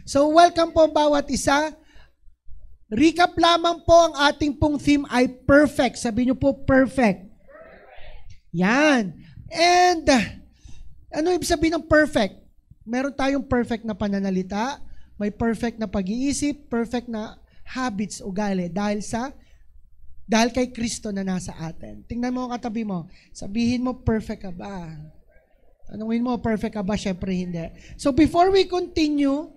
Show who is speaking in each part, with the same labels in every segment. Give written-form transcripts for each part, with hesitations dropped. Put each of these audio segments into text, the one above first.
Speaker 1: So welcome po bawat isa. Recap lamang po, ang ating pong theme ay perfect. Sabi niyo po, perfect. Yan. And ano ibig sabihin ng perfect? Meron tayong perfect na pananalita, may perfect na pag-iisip, perfect na habits, ugali, dahil kay Kristo na nasa atin. Tingnan mo ang katabi mo. Sabihin mo, perfect ka ba? Tanungin mo, perfect ka ba? Syempre hindi. So before we continue,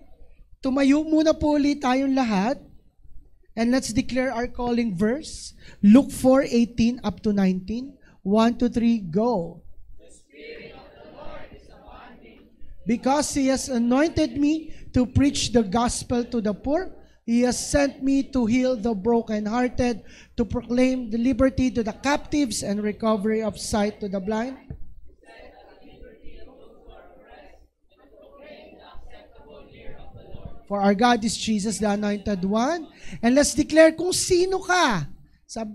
Speaker 1: tumayo muna po ulit tayong lahat. And let's declare our calling verse. Luke 4:18 up to 19. 1, 2, 3, go.
Speaker 2: The Spirit of the Lord is upon me.
Speaker 1: Because He has anointed me to preach the gospel to the poor. He has sent me to heal the brokenhearted, to proclaim the liberty to the captives and recovery of sight to the blind. For our God is Jesus, the Anointed One. And let's declare kung sino ka. Sa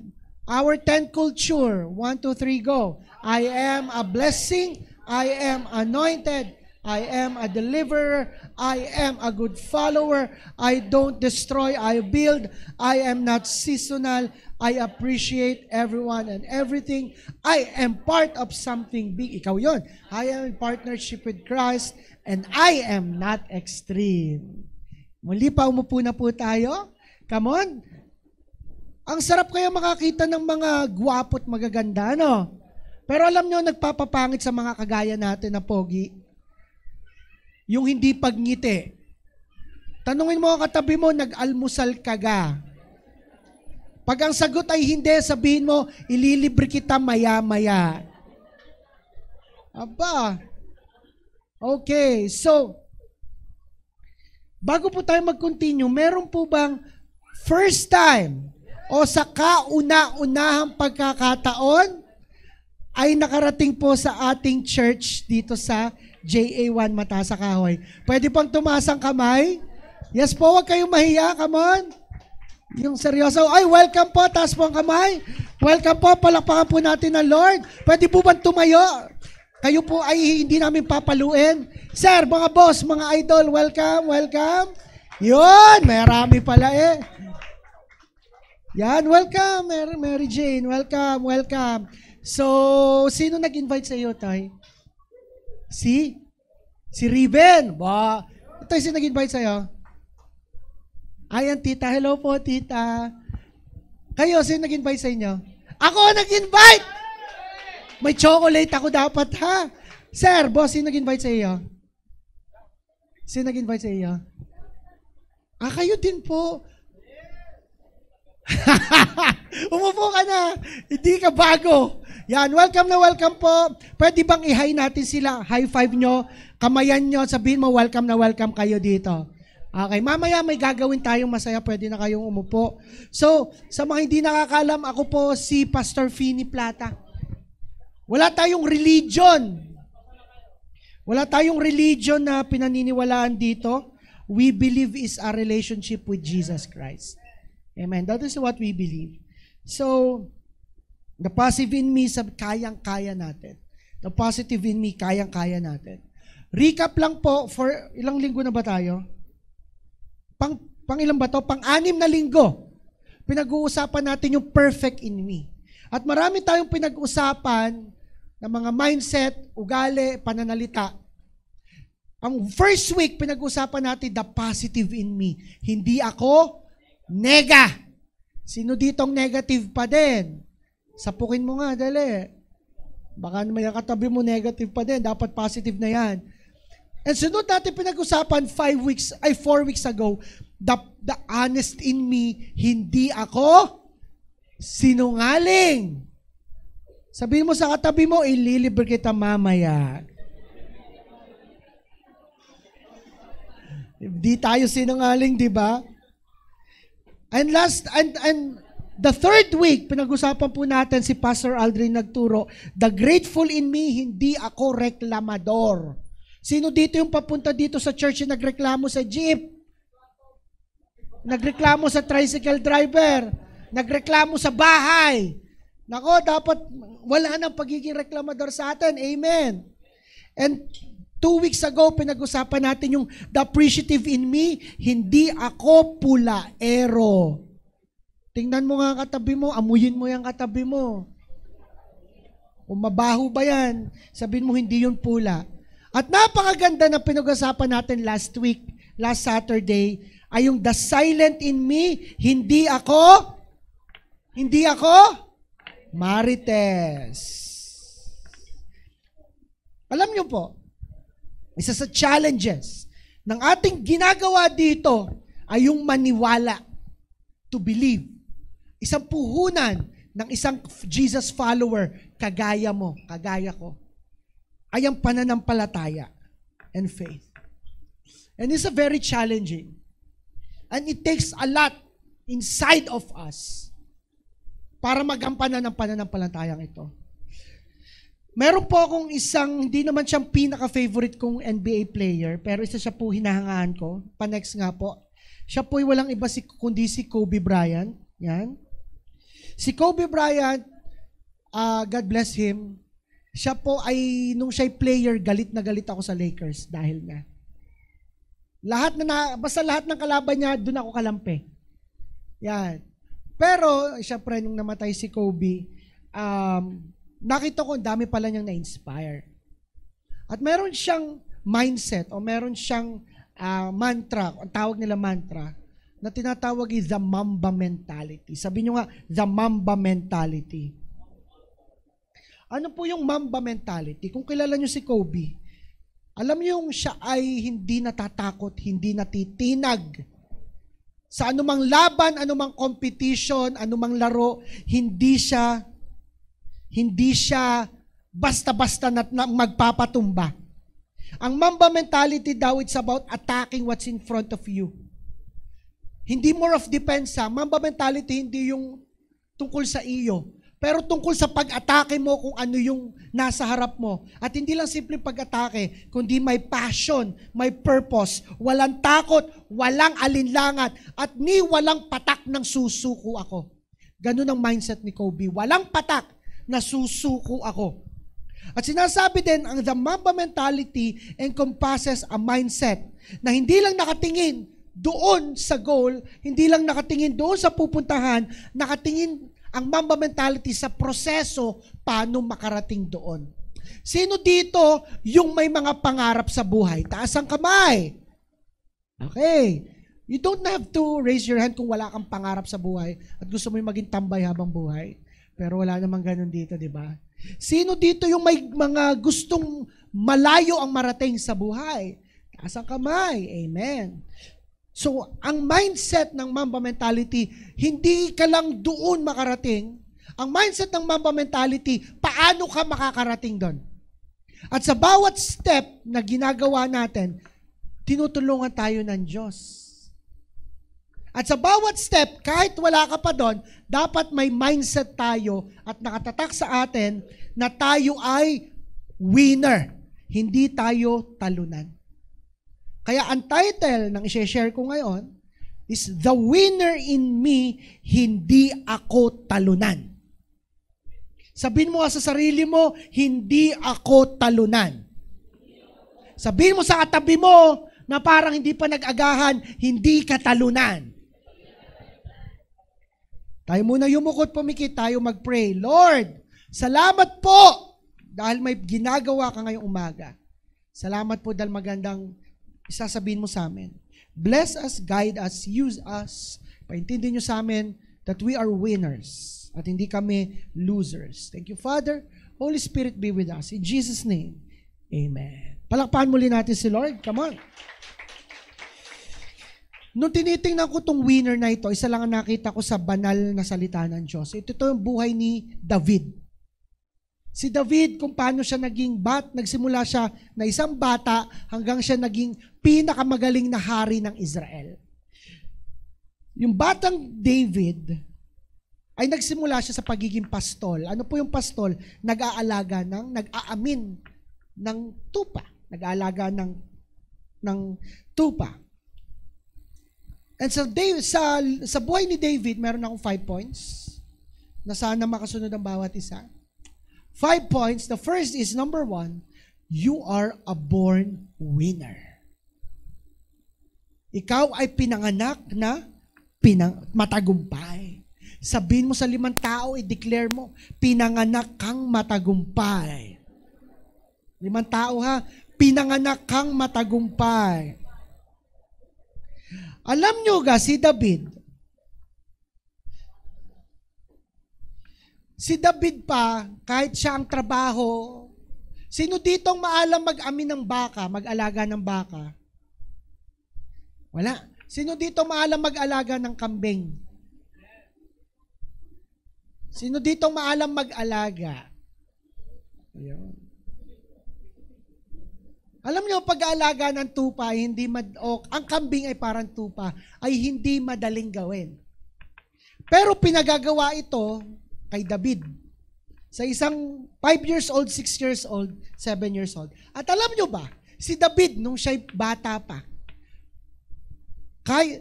Speaker 1: our 10 culture. 1, 2, 3, go. I am a blessing. I am anointed. I am a deliverer. I am a good follower. I don't destroy, I build. I am not seasonal. I appreciate everyone and everything. I am part of something big. Ikaw yon. I am in partnership with Christ. And I am not extreme. Muli pa, umupo na po tayo. Come on. Ang sarap kaya makakita ng mga gwapo at magaganda, no? Pero alam nyo, nagpapapangit sa mga kagaya natin na pogi. Yung hindi pagngiti. Tanungin mo ang katabi mo, nag-almusal ka ga? Pag ang sagot ay hindi, sabihin mo, ililibre kita maya-maya. Aba. Okay, so, bago po tayo mag-continue, meron po bang first time o sa kauna-unahang pagkakataon ay nakarating po sa ating church dito sa JA1 Mataas sa Kahoy? Pwede pang tumaas ang kamay? Yes po, huwag kayong mahiya. Come on. Yung seryoso. Ay, welcome po. Taas po ang kamay. Welcome po. Palakpakan po natin ang Lord. Pwede po bang tumayo? Kayo po ay hindi namin papaluin. Sir, mga boss, mga idol, welcome, welcome. Yun, marami pala eh. Yan, welcome, Mary Jane, welcome, welcome. So, sino nag-invite sa iyo, Tay? Si Riven. Ba, Tay, sino nag-invite sa iyo? Ayan, tita. Hello po, tita. Kayo, sino nag-invite sa inyo? Ako nag-invite! May chocolate ako dapat, ha? Sir, boss, sino nag-invite sa iyo? Sino nag-invite sa iyo? Kayo din po. Umupo ka na. Hindi ka bago. Yan, welcome na welcome po. Pwede bang i-hi natin sila? High five nyo, kamayan nyo, sabihin mo welcome na welcome kayo dito. Okay, mamaya may gagawin tayong masaya, pwede na kayong umupo. So, sa mga hindi nakakalam, ako po si Pastor Fini Plata. Wala tayong religion. Wala tayong religion na pinaniniwalaan dito. We believe is a relationship with Jesus Christ. Amen. That is what we believe. So, the positive in me, kayang-kaya natin. The positive in me, kayang-kaya natin. Recap lang po, for ilang linggo na ba tayo? Pang ilang ba to? Pang-6 na linggo. Pinag-uusapan natin yung perfect in me. At marami tayong pinag-usapan ng mga mindset, ugali, pananalita. Ang first week, pinag-usapan natin the positive in me. Hindi ako nega. Sino ditong negative pa din? Sapukin mo nga, dali. Baka may katabi mo negative pa din. Dapat positive na yan. And sunod natin pinag-usapan 4 weeks ago, the honest in me, hindi ako sinungaling. Sabihin mo sa katabi mo, ililibre kita mamaya. Hindi tayo sinungaling, di ba? And the third week, pinag-usapan po natin si Pastor Aldrin nagturo, the grateful in me, hindi ako reklamador. Sino dito yung papunta dito sa church yung nagreklamo sa jeep? Nagreklamo sa tricycle driver? Nagreklamo sa bahay? Nako, dapat wala nang pagiging reklamador sa atin. Amen. And 2 weeks ago, pinag-usapan natin yung the appreciative in me, hindi ako pulaero. Tingnan mo nga katabi mo, amuyin mo yung katabi mo. Kung mabaho ba yan, sabihin mo hindi yun pula. At napakaganda na pinag-usapan natin last week, last Saturday, ay yung the silent in me, hindi ako marites. Alam niyo po, isa sa challenges ng ating ginagawa dito ay yung maniwala, to believe. Isang puhunan ng isang Jesus follower, kagaya mo, kagaya ko, ay ang pananampalataya and faith. And it's a very challenging. And it takes a lot inside of us para magampanan ng pananampalatayang ito. Meron po akong isang, hindi naman siyang pinaka-favorite kong NBA player, pero isa siya po hinahangaan ko. Pa-next nga po. Siya po ay walang iba kundi si Kobe Bryant. Yan. Si Kobe Bryant, God bless him, siya po ay, nung siya'y player, galit na galit ako sa Lakers dahil na. Basta lahat ng kalaban niya, doon ako kalampi. Yan. Pero, syempre, nung namatay si Kobe, nakita ko, dami pala niyang na-inspire. At meron siyang mindset, o meron siyang mantra, ang tawag nila mantra, na tinatawag is the Mamba mentality. Sabi niyo nga, the Mamba mentality. Ano po yung Mamba mentality? Kung kilala niyo si Kobe, alam niyo yung siya ay hindi natatakot, hindi natitinag. Sa anumang laban, anumang competition, anumang laro, hindi siya basta-basta na magpapatumba. Ang Mamba mentality daw, it's about attacking what's in front of you. Hindi more of depensa. Mamba mentality, hindi yung tungkol sa iyo. Pero tungkol sa pag-atake mo kung ano yung nasa harap mo. At hindi lang simple pag-atake, kundi may passion, may purpose, walang takot, walang alinlangan, at walang patak ng susuko ako. Ganun ang mindset ni Kobe. Walang patak na susuko ako. At sinasabi din, ang the Mamba mentality encompasses a mindset na hindi lang nakatingin doon sa goal, hindi lang nakatingin doon sa pupuntahan, nakatingin ang Mamba mentality sa proseso paano makarating doon. Sino dito yung may mga pangarap sa buhay? Taas ang kamay. Okay. You don't have to raise your hand kung wala kang pangarap sa buhay at gusto mo yung maging tambay habang buhay. Pero wala namang ganun dito, di ba? Sino dito yung may mga gustong malayo ang marating sa buhay? Taas ang kamay. Amen. So, ang mindset ng Mamba mentality, hindi ka lang doon makarating. Ang mindset ng Mamba mentality, paano ka makakarating doon? At sa bawat step na ginagawa natin, tinutulungan tayo ng Diyos. At sa bawat step, kahit wala ka pa doon, dapat may mindset tayo at nakatatak sa atin na tayo ay winner. Hindi tayo talunan. Kaya ang title ng i-share ko ngayon is The Winner in Me, Hindi Ako Talunan. Sabihin mo sa sarili mo, hindi ako talunan. Sabihin mo sa katabi mo na parang hindi pa nag-agahan, hindi ka talunan. Tayo muna yumukot, pumikit, tayo mag-pray. Lord, salamat po dahil may ginagawa ka ngayong umaga. Salamat po dahil magandang isasabihin mo sa amin. Bless us, guide us, use us. Paintindi nyo sa amin that we are winners at hindi kami losers. Thank you, Father. Holy Spirit, be with us. In Jesus' name, amen. Palakpakan muli natin si Lord. Come on. Nung tinitingnan ko itong winner na ito, isa lang ang nakita ko sa banal na salita ng Diyos. Ito yung buhay ni David. Si David, kung paano siya nagsimula siya na isang bata hanggang siya naging pinakamagaling na hari ng Israel. Yung batang David ay nagsimula siya sa pagiging pastol. Ano po yung pastol? Nag-aamin ng tupa. Nag-aalaga ng tupa. And sa buhay ni David, meron akong 5 points na sana makasunod ang bawat isa. 5 points. The first is number 1, You are a born winner. Ikaw ay pinanganak na matagumpay. Sabihin mo sa 5 tao, i-declare mo, pinanganak kang matagumpay. 5 tao ha, pinanganak kang matagumpay. Alam nyo ga, si David pa, kahit siya ang trabaho, sino ditong maalam mag-amin ng baka, mag-alaga ng baka? Wala. Sino dito maalam mag-alaga ng kambing? Sino dito maalam mag-alaga? Ayun. Alam niyo, pag-aalaga ng tupa, ang kambing ay parang tupa, ay hindi madaling gawin. Pero pinagagawa ito kay David. Sa isang 5 years old, 6 years old, 7 years old. At alam niyo ba, si David, nung siya'y bata pa,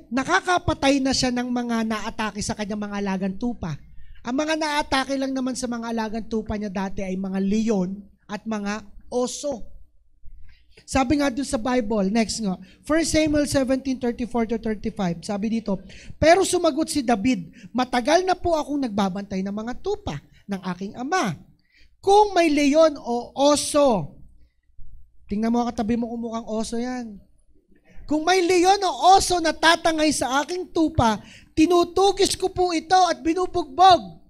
Speaker 1: nakakapatay na siya ng mga naatake sa kanyang mga alagang tupa. Ang mga naatake lang naman sa mga alagang tupa niya dati ay mga leon at mga oso. Sabi nga doon sa Bible, next nga, 1 Samuel 17:34-35, sabi dito, pero sumagot si David, matagal na po akong nagbabantay ng mga tupa ng aking ama. Kung may leon o oso, tingnan mo katabi mo kung mukhang oso yan. Kung may leon o oso na tatangay sa aking tupa, tinutugis ko po ito at binubugbog.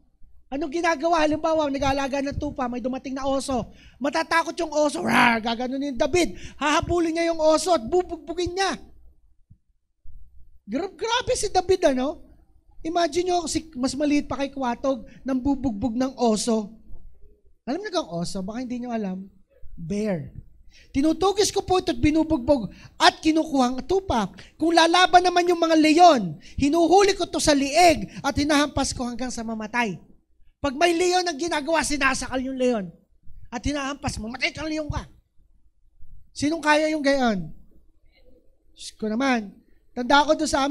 Speaker 1: Anong ginagawa? Halimbawa, nag-aalaga ng tupa, may dumating na oso. Matatakot yung oso. Rar, gaganunin David. Hahabulin niya yung oso at bubugbugin niya. Grabe si David, ano? Imagine nyo, mas maliit pa kay Kwatog nang bubugbog ng oso. Alam niyo kang oso? Baka hindi niyo alam. Bear. Tinutugis ko po ito at binubugbog at kinukuha ang tupa. Kung lalaban naman yung mga leon, hinuhuli ko to sa lieg at hinahampas ko hanggang sa mamatay. Pag may leon ang ginagawa, sinasakal yung leon at hinahampas, mamatay kang leon ka. Sinong kaya yung gayon? Diyos ko naman. Tanda ko doon sa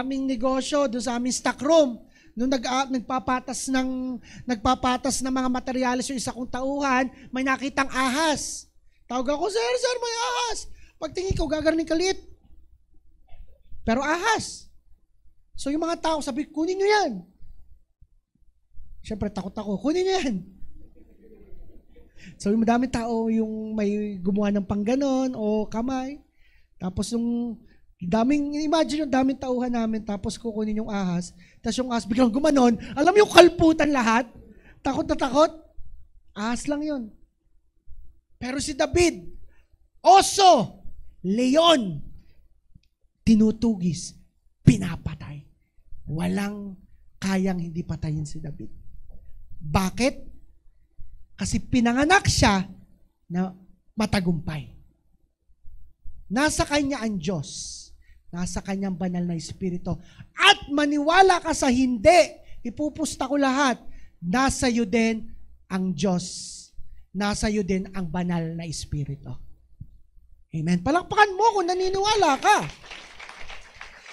Speaker 1: aming negosyo, doon sa aming stock room, nung nagpapatas ng mga materyales yung isa kong tauhan, may nakitang ahas. Tawag ako, sir, may ahas. Pagtingin ko, gagaling kalit. Pero ahas. So yung mga tao, sabi, kunin nyo yan. Siyempre, takot ako, kunin nyo yan. So yung madaming tao, yung may gumawa ng pangganon o kamay. Tapos imagine yung daming tauhan namin, tapos kukunin yung ahas. Tapos yung ahas biglang gumanon. Alam mo yung kalputan lahat? Takot na takot? Ahas lang yun. Pero si David, oso, leon, tinutugis, pinapatay. Walang kayang hindi patayin si David. Bakit? Kasi pinanganak siya na matagumpay. Nasa kanya ang Diyos. Nasa kanyang banal na Espiritu. At maniwala ka sa hindi, ipupusta ko lahat, nasa iyo din ang Diyos. Nasa iyo din ang banal na Espiritu. Amen. Palakpakan mo kung naniniwala ka.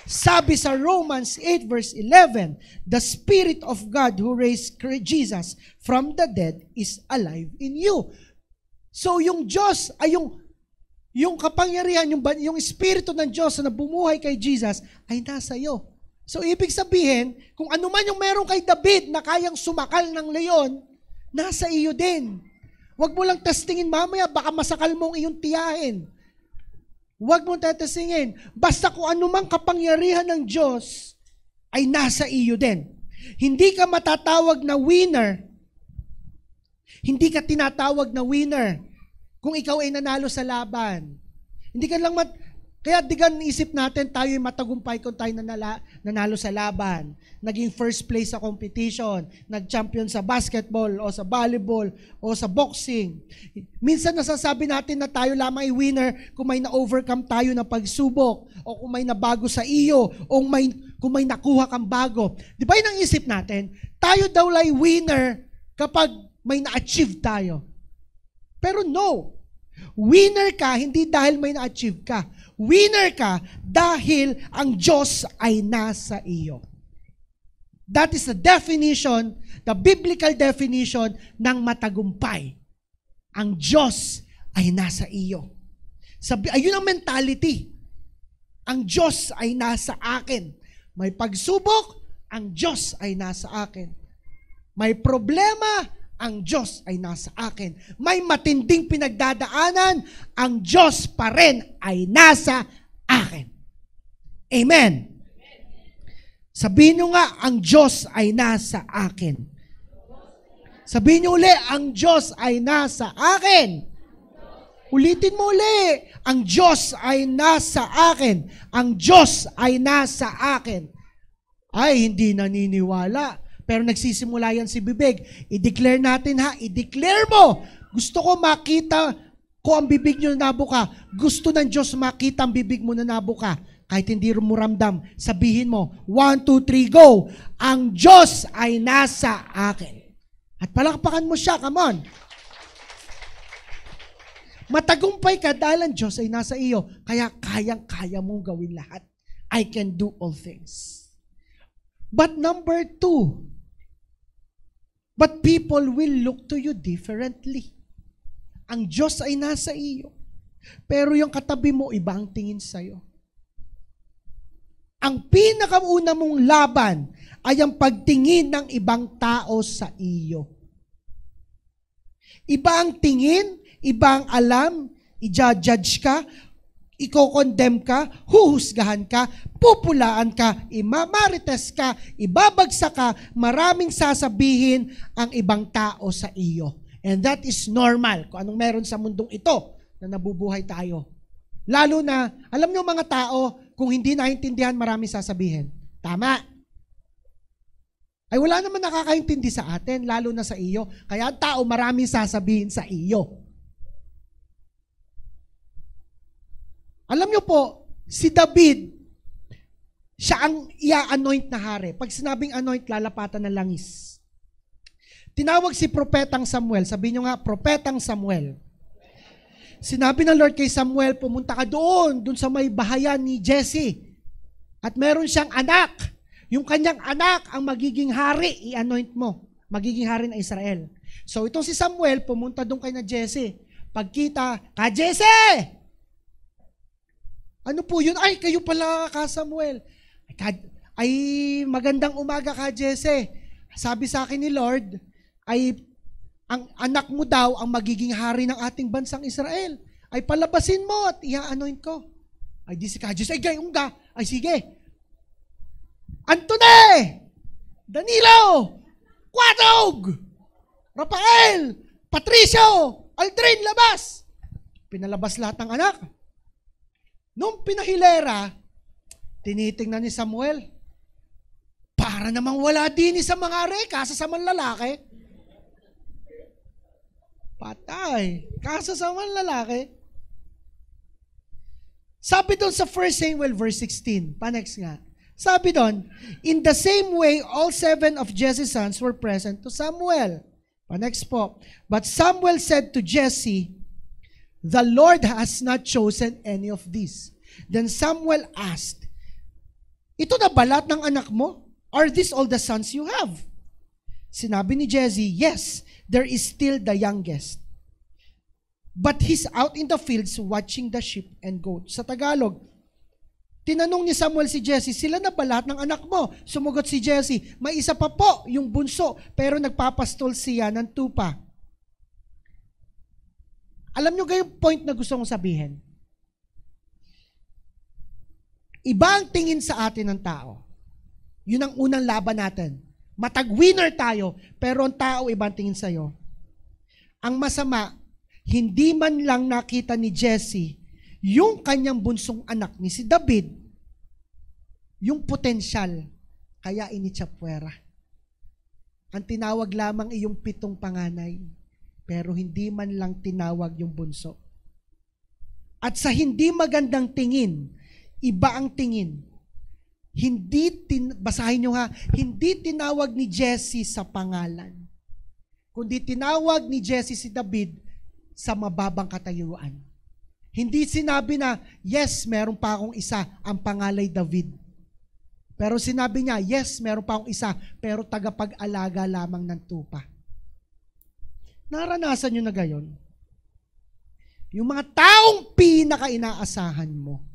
Speaker 1: Sabi sa Romans 8 verse 11, the Spirit of God who raised Jesus from the dead is alive in you. So yung Diyos ay yung kapangyarihan, yung Espiritu ng Diyos na bumuhay kay Jesus ay nasa iyo. So ibig sabihin, kung ano man yung meron kay David na kayang sumakal ng leon, nasa iyo din. Huwag mo lang testingin mamaya, baka masakal mo ang iyong tiyahin. Huwag mo testingin. Basta kung anumang kapangyarihan ng Diyos, ay nasa iyo din. Hindi ka matatawag na winner. Hindi ka tinatawag na winner kung ikaw ay nanalo sa laban. Hindi ka lang kaya digan isip natin tayo ay matagumpay kung tayo nanalo sa laban. Naging first place sa competition, nag-champion sa basketball o sa volleyball o sa boxing. Minsan nasasabi natin na tayo lamang ay winner kung may na-overcome tayo na pagsubok o kung may nabago sa iyo o kung may nakuha kang bago. Di ba yun ang isip natin? Tayo daw ay winner kapag may na-achieve tayo. Pero no. Winner ka hindi dahil may na-achieve ka. Winner ka dahil ang Diyos ay nasa iyo. That is the definition, the biblical definition ng matagumpay. Ang Diyos ay nasa iyo. Ayun ang mentality. Ang Diyos ay nasa akin. May pagsubok, ang Diyos ay nasa akin. May problema, ang Diyos ay nasa akin. May matinding pinagdadaanan, ang Diyos pa rin ay nasa akin. Amen. Sabihin nyo nga, ang Diyos ay nasa akin. Sabihin nyo uli, ang Diyos ay nasa akin. Ulitin mo uli, ang Diyos ay nasa akin. Ang Diyos ay nasa akin. Ay, hindi naniniwala. Pero nagsisimula yan si bibig. I-declare natin ha, i-declare mo. Gusto ko makita ko ang bibig nyo na nabuka. Gusto ng Diyos makita ang bibig mo na nabuka. Kahit hindi mo ramdam, sabihin mo, 1, 2, 3, go! Ang Diyos ay nasa akin. At palakpakan mo siya, come on. Matagumpay ka dahil ang Diyos ay nasa iyo. Kaya kayang-kaya mong gawin lahat. I can do all things. But number 2, but people will look to you differently. Ang Diyos ay nasa iyo. Pero yung katabi mo, iba ang tingin sa'yo. Ang pinakauna mong laban ay ang pagtingin ng ibang tao sa iyo. Iba ang tingin, iba ang alam, i-judge ka, i-condemn ka, huhusgahan ka, pupulaan ka, imamarites ka, ibabagsak ka, maraming sasabihin ang ibang tao sa iyo. And that is normal kung anong meron sa mundong ito na nabubuhay tayo. Lalo na, alam niyo mga tao, kung hindi naintindihan, maraming sasabihin. Tama. Ay wala naman nakakaintindi sa atin, lalo na sa iyo. Kaya ang tao, maraming sasabihin sa iyo. Alam niyo po, si David, siya ang i-anoint na hari. Pag sinabing anoint, lalapatan ng langis. Tinawag si Propetang Samuel. Sabi niyo nga, Propetang Samuel. Sinabi ng Lord kay Samuel, pumunta ka doon sa may bahayan ni Jesse. At meron siyang anak. Yung kanyang anak ang magiging hari, i-anoint mo. Magiging hari ng Israel. So itong si Samuel, pumunta doon kay na Jesse. Pagkita, ka Jesse! Ano po yun? Ay, kayo pala ka Samuel. Ay, magandang umaga ka Jesse. Sabi sa akin ni Lord, ay ang anak mo daw ang magiging hari ng ating bansang Israel. Ay palabasin mo at i-anoint ko. Ay di si ka Jesse, ay gayong ga. Ay sige. Antone! Danilo! Quatog! Rafael! Patricio! Aldrin, labas! Pinalabas lahat ng anak. Nung pinahilera, tinitingnan ni Samuel, para namang wala din sa mga are, kasa sa mga lalaki. Patay. Kasa sa mga lalaki. Sabi doon sa 1 Samuel verse 16, pa-next nga. Sabi doon, in the same way, all 7 of Jesse's sons were present to Samuel. Pa-next po. But Samuel said to Jesse, the Lord has not chosen any of these. Then Samuel asked, ito na ba lahat ng anak mo? Are these all the sons you have? Sinabi ni Jesse, yes, there is still the youngest. But he's out in the fields watching the sheep and goats. Sa Tagalog, tinanong ni Samuel si Jesse, sila na ba lahat ng anak mo? Sumugot si Jesse, may isa pa po, yung bunso, pero nagpapastol siya ng tupa. Alam nyo yung point na gusto kong sabihin? Iba ang tingin sa atin ng tao. Yun ang unang laban natin. Matag-winner tayo, pero ang tao ibang tingin sa'yo. Ang masama, hindi man lang nakita ni Jesse yung kanyang bunsong anak ni si David, yung potensyal, kaya initsapwera. Ang tinawag lamang iyong 7 panganay, pero hindi man lang tinawag yung bunso. At sa hindi magandang tingin, iba ang tingin. Basahin nyo ha, hindi tinawag ni Jesse sa pangalan, kundi tinawag ni Jesse si David sa mababang katayuan. Hindi sinabi na, yes, meron pa akong isa, ang pangalay David. Pero sinabi niya, yes, meron pa akong isa, pero tagapag-alaga lamang ng tupa. Naranasan nyo na gayon? Yung mga taong pinaka-inaasahan mo,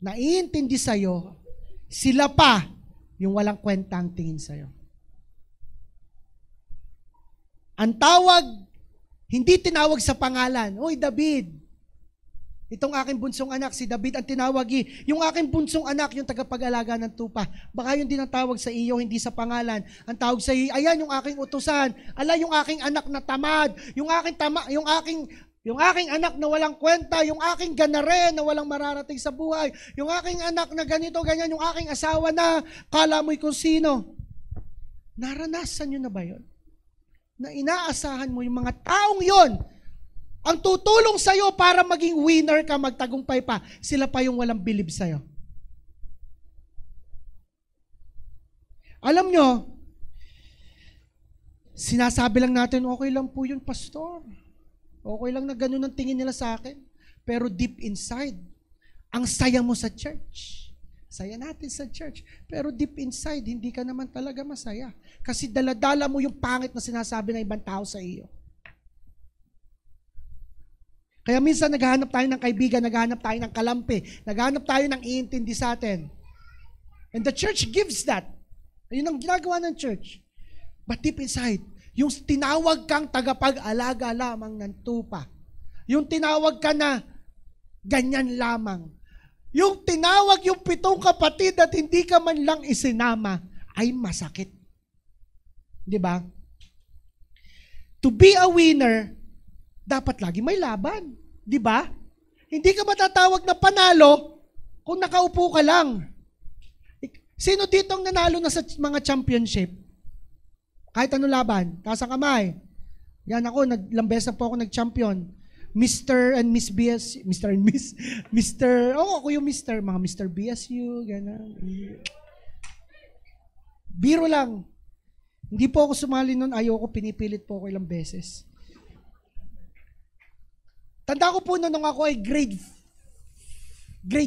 Speaker 1: naiintindi sa'yo, sila pa yung walang kwentang tingin sa'yo. Ang tawag, hindi tinawag sa pangalan. Oy, David, itong aking bunsong anak, si David ang tinawag. Yung aking bunsong anak, yung tagapag-alaga ng tupa. Baka yun din ang tawag sa iyo, hindi sa pangalan. Ang tawag sa iyo, ayan yung aking utusan. Ala, yung aking anak na tamad. Yung aking anak na walang kwenta. Yung aking ganare na walang mararating sa buhay. Yung aking anak na ganito, ganyan. Yung aking asawa na kala mo'y kung sino. Naranasan nyo na ba yun? Na inaasahan mo yung mga taong yon ang tutulong sa'yo para maging winner ka, magtagumpay pa, sila pa yung walang bilib sa'yo. Alam nyo, sinasabi lang natin, okay lang po yun, pastor. Okay lang na ganun ang tingin nila sa akin. Pero deep inside, ang saya mo sa church. Saya natin sa church. Pero deep inside, hindi ka naman talaga masaya. Kasi daladala mo yung pangit na sinasabi ng ibang tao sa iyo. Kaya minsan naghahanap tayo ng kaibigan, naghahanap tayo ng kalampi, naghahanap tayo ng iintindi sa atin. And the church gives that. Ayun ang ginagawa ng church. But deep inside, yung tinawag kang tagapag-alaga lamang ng tupa, yung tinawag ka na ganyan lamang, yung tinawag yung 7 kapatid at hindi ka man lang isinama, ay masakit. Di ba? To be a winner, dapat lagi may laban. Di ba? Hindi ka matatawag na panalo kung nakaupo ka lang. Sino dito ang nanalo na sa mga championship? Kahit ano laban, tasang kamay. Yan ako, ilang beses na po ako nag-champion. Mr. and Miss BS, Mr. and Miss, Mr. Ako yung Mr. Mga Mr. BSU, gano'n. Biro lang. Hindi po ako sumali nun, ayoko, pinipilit po ako ilang beses. Tanda ko po nung ako ay grade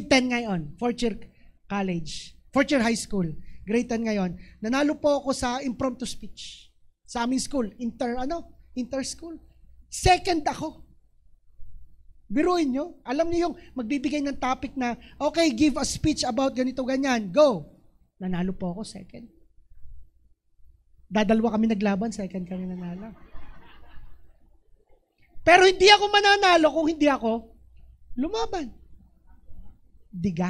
Speaker 1: 10 ngayon, 4th year college, 4th year high school, grade 10 ngayon. Nanalo po ako sa impromptu speech sa aming school, inter-school. Second ako. Biruin nyo, alam niyo yung magbibigay ng topic na, okay, give a speech about ganito, ganyan, go. Nanalo po ako, second. Dadalwa kami naglaban, second kami nanalo. Pero hindi ako mananalo kung hindi ako lumaban. Diga.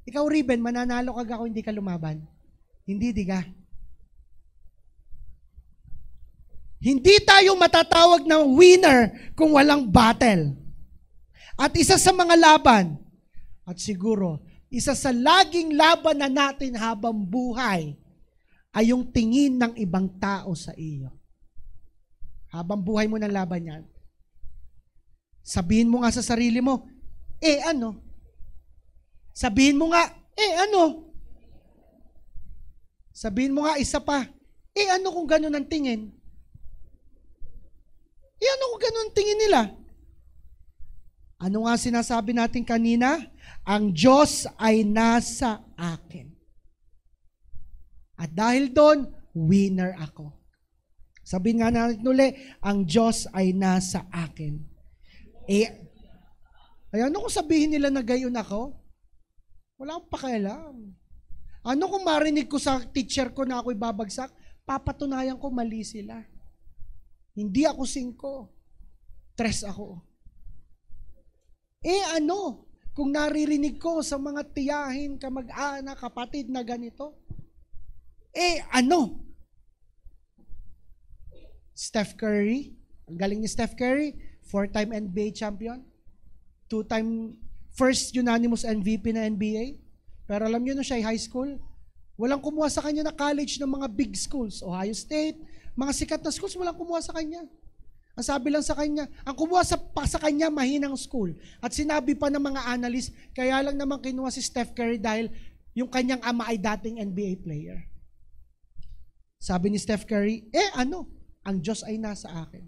Speaker 1: Ikaw, Riben, mananalo ka ako hindi ka lumaban. Hindi, diga. Hindi tayo matatawag na winner kung walang battle. At isa sa mga laban, at siguro, isa sa laging laban na natin habang buhay, ay yung tingin ng ibang tao sa iyo. Habang buhay mo ng laban yan, sabihin mo nga sa sarili mo, ano? Sabihin mo nga, ano? Sabihin mo nga isa pa, ano kung ganun ang tingin? Ano kung ganun ang tingin nila? Ano nga sinasabi natin kanina? Ang Diyos ay nasa akin. At dahil doon, winner ako. Sabihin nga natin uli, ang Diyos ay nasa akin. Ano kung sabihin nila na gayon ako? Wala akong pakialam. Ano kung marinig ko sa teacher ko na ako'y babagsak? Papatunayan ko mali sila. Hindi ako 5. 3 ako. Ano? Kung naririnig ko sa mga tiyahin, kamag-anak, kapatid na ganito? Ano? Steph Curry. Ang galing ni Steph Curry. 4-time NBA champion. 2-time first unanimous MVP na NBA. Pero alam niyo, no siya ay high school, walang kumuha sa kanya na college ng mga big schools. Ohio State, mga sikat na schools, walang kumuha sa kanya. Ang sabi lang sa kanya, ang kumuha sa kanya, mahinang school. At sinabi pa ng mga analyst, kaya lang naman kinuha si Steph Curry dahil yung kanyang ama ay dating NBA player. Sabi ni Steph Curry, ano? Ang Diyos ay nasa akin.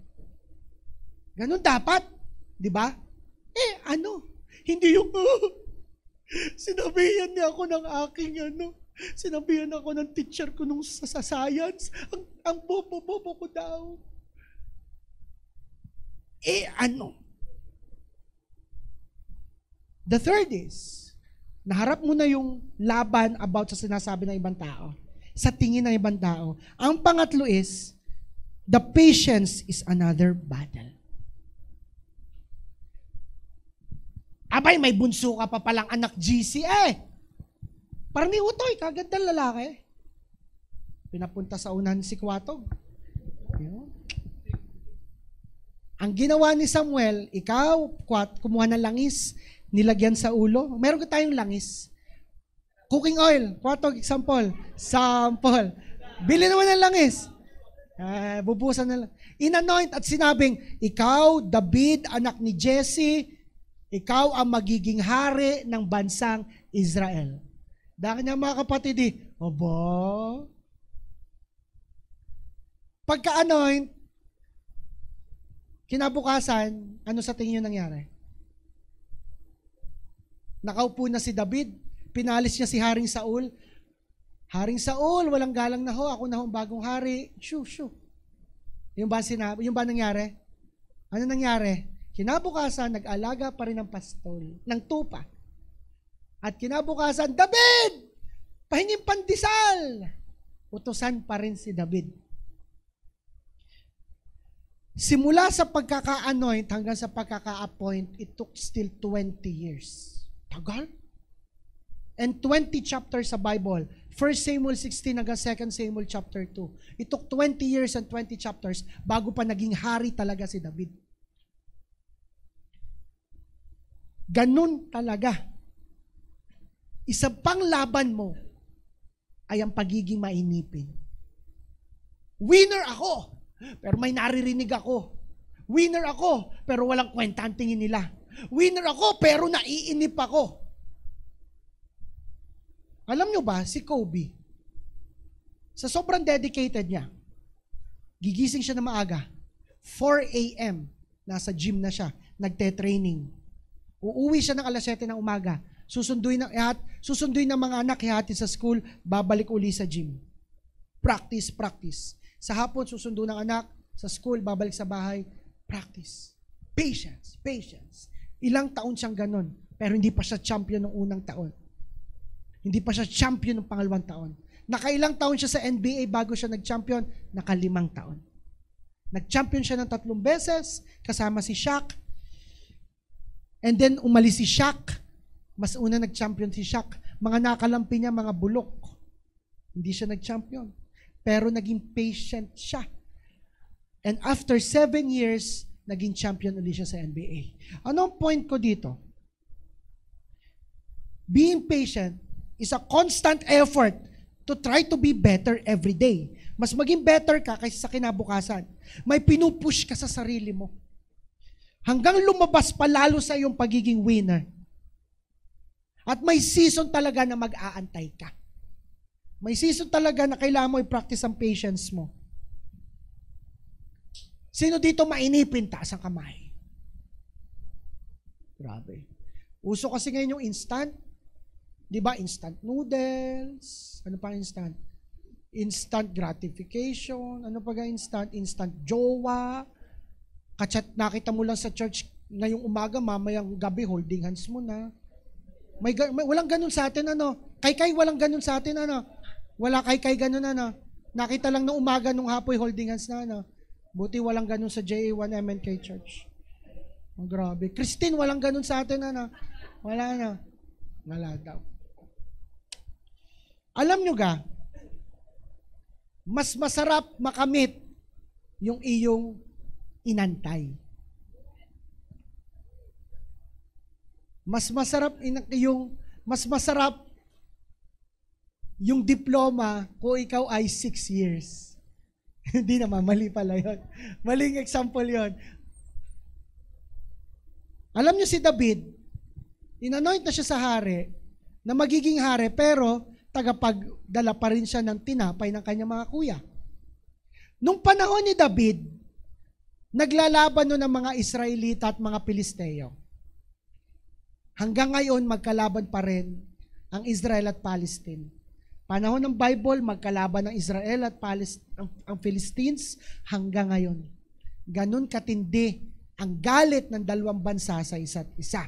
Speaker 1: Ganun dapat. Di ba? Ano? Hindi yung, sinabihan niya ako ng aking sinabihan ako ng teacher ko nung sa science, ang bobo-bobo ko daw. ano? The third is, naharap mo na yung laban about sa sinasabi ng ibang tao, sa tingin ng ibang tao. Ang pangatlo is, the patience is another battle. Abay, may bunso ka pa palang anak GC Parang ni Utoy, kagandang lalaki. Pinapunta sa unahan si Kwatog. Yun. Ang ginawa ni Samuel, ikaw, kumuha ng langis, nilagyan sa ulo. Meron ko tayong langis. Cooking oil. Kwatog, example. Sample. Bili naman ng langis. Bubusan na lang. Inanoint at sinabing, ikaw, David, anak ni Jesse, ikaw ang magiging hari ng bansang Israel. Dahil niya mga kapatid, aba? Pagka-anoint, kinabukasan, ano sa tingin nyo nangyari? Nakaupo na si David, pinalis niya si Haring Saul. Haring Saul, walang galang na ho, ako na ho ang bagong hari. Shoo. Yung ba nangyari? Ano nangyari? Kinabukasan, nag-alaga pa rin ng pastol, ng tupa. At kinabukasan, David! Pahinging pandesal! Utusan pa rin si David. Simula sa pagkaka-anoint hanggang sa pagkaka-appoint, it took still 20 years. Tagal? And 20 chapters sa Bible. 1 Samuel 16 hanggang 2 Samuel chapter 2. It took 20 years and 20 chapters bago pa naging hari talaga si David. Ganun talaga. Isa pang laban mo ay ang pagiging mainipin. Winner ako, pero may naririnig ako. Winner ako, pero walang kwenta ang tingin nila. Winner ako, pero naiinip ako. Alam nyo ba, si Kobe, sa sobrang dedicated niya, gigising siya na maaga, 4 a.m., nasa gym na siya, nagte-training. Uuwi siya ng alas 7 ng umaga, susunduin ng mga anak, ihatid sa school, babalik uli sa gym. Practice. Sa hapon, susundo ng anak, sa school, babalik sa bahay, practice. Patience. Ilang taon siyang ganun, pero hindi pa siya champion ng unang taon. Hindi pa siya champion ng pangalawang taon. Nakailang taon siya sa NBA bago siya nag-champion? 5 taon. Nag-champion siya ng 3 beses, kasama si Shaq. And then, umalis si Shaq. Mas una nag-champion si Shaq. Mga nakalampi niya, mga bulok. Hindi siya nag-champion. Pero naging patient siya. And after 7 years, naging champion ulit siya sa NBA. Ano ang point ko dito? Being patient is a constant effort to try to be better every day. Mas maging better ka kaysa sa kinabukasan. May pinupush ka sa sarili mo. Hanggang lumabas pa lalo sa iyong pagiging winner. At may season talaga na mag-aantay ka. May season talaga na kailangan mo i-practice ang patience mo. Sino dito mainipin? Taas ang kamay. Grabe. Uso kasi ngayon yung instant. Di ba? Instant noodles. Ano pa instant? Instant gratification. Ano pa instant? Instant jowa. Kachat nakita mo lang sa church ngayong umaga, mamayang gabi, holding hands mo na. May walang ganun sa atin, ano? Kay walang ganun sa atin, ano? Wala kay ganun, ano? Nakita lang nung umaga, nung hapoy, holding hands na, ano? Buti walang ganun sa JA1 MNK Church. Oh, grabe. Christine, walang ganun sa atin, ano? Wala na. Wala daw. Alam nyo ga, mas masarap makamit yung iyong inantay. Mas masarap yung diploma kung ikaw ay 6 years. Hindi naman, mali pala yun. Maling example yun. Alam nyo si David, inanoint na siya sa hari, na magiging hari, pero tagapagdala pa rin siya ng tinapay ng kanyang mga kuya. Nung panahon ni David, naglalaban nun ng mga Israelita at mga Pilisteo. Hanggang ngayon, magkalaban pa rin ang Israel at Palestine. Panahon ng Bible, magkalaban ng Israel at ang Philistines hanggang ngayon. Ganun katindi ang galit ng dalawang bansa sa isa't isa.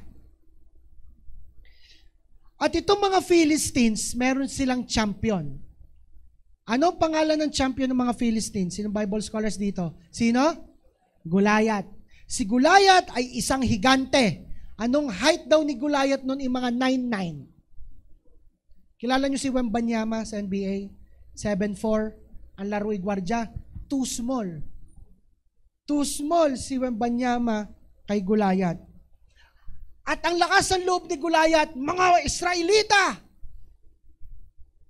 Speaker 1: At itong mga Philistines, meron silang champion. Ano ang pangalan ng champion ng mga Philistines? Sinong Bible scholars dito? Sino? Goliath. Si Goliath ay isang higante. Anong height daw ni Goliath noon? Yung mga 9'9". Kilala niyo si Wembanyama sa NBA? 7'4", ang laro'y gwardya. Too small. Too small si Wembanyama kay Goliath. At ang lakas ng loob ni Goliath, mga Israelita,